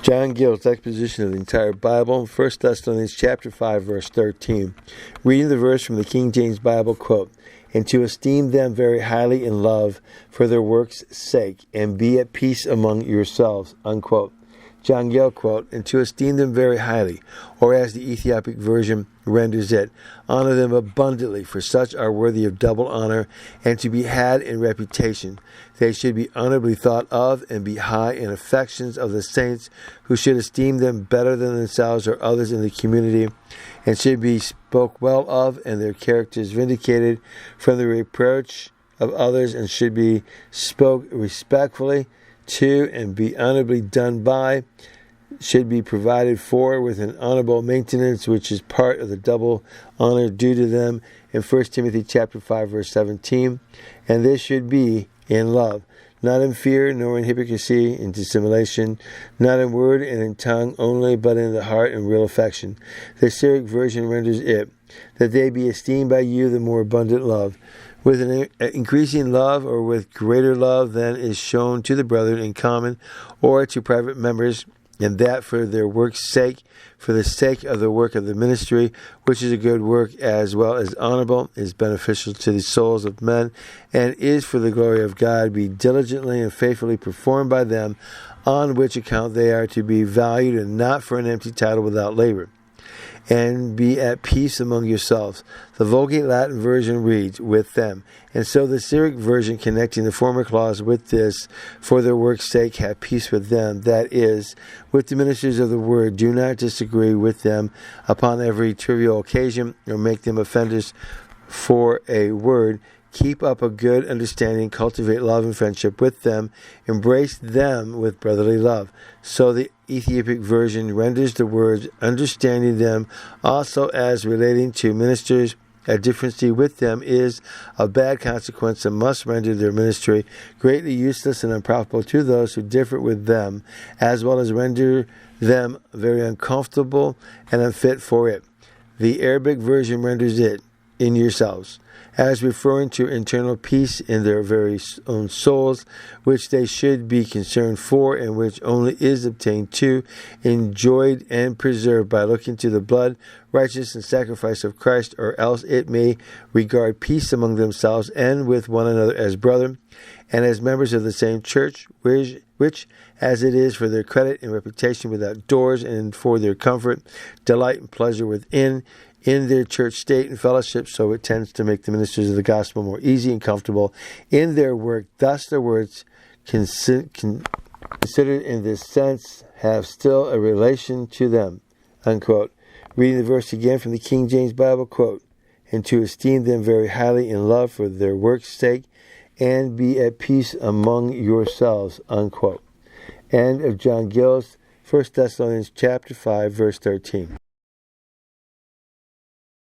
John Gill's exposition of the entire Bible, 1 Thessalonians chapter 5, verse 13. Reading the verse from the King James Bible, quote, "And to esteem them very highly in love for their works' sake, and be at peace among yourselves," unquote. John Gill, quote, "And to esteem them very highly," or as the Ethiopic version renders it, "honor them abundantly, for such are worthy of double honor, and to be had in reputation. They should be honorably thought of, and be high in affections of the saints, who should esteem them better than themselves or others in the community, and should be spoke well of, and their characters vindicated from the reproach of others, and should be spoke respectfully to, and be honorably done by, should be provided for with an honorable maintenance, which is part of the double honor due to them in 1 Timothy chapter 5, verse 17. And this should be in love, not in fear, nor in hypocrisy, in dissimulation, not in word and in tongue only, but in the heart and real affection. The Syriac version renders it, that they be esteemed by you the more abundant love, with an increasing love, or with greater love than is shown to the brethren in common, or to private members, and that for their work's sake, for the sake of the work of the ministry, which is a good work as well as honorable, is beneficial to the souls of men, and is for the glory of God, be diligently and faithfully performed by them, on which account they are to be valued, and not for an empty title without labor. And be at peace among yourselves. The Vulgate Latin version reads, "with them," and so the Syriac version, connecting the former clause with this, "for their work's sake have peace with them," that is, with the ministers of the word. Do not disagree with them upon every trivial occasion, or make them offenders for a word. Keep up a good understanding, cultivate love and friendship with them, embrace them with brotherly love. So the Ethiopic version renders the words, understanding them also as relating to ministers. A differency with them is of bad consequence, and must render their ministry greatly useless and unprofitable to those who differ with them, as well as render them very uncomfortable and unfit for it. The Arabic version renders it, in yourselves, as referring to internal peace in their very own souls, which they should be concerned for, and which only is obtained to, enjoyed, and preserved by looking to the blood, righteousness, and sacrifice of Christ, or else it may regard peace among themselves and with one another as brethren, and as members of the same church, which, as it is for their credit and reputation without doors, and for their comfort, delight, and pleasure within, in their church state and fellowship, so it tends to make the ministers of the gospel more easy and comfortable in their work. Thus the words considered in this sense have still a relation to them, unquote. Reading the verse again from the King James Bible, quote, "And to esteem them very highly in love for their work's sake, and be at peace among yourselves," unquote. End of John Gill's 1 Thessalonians chapter 5, verse 13.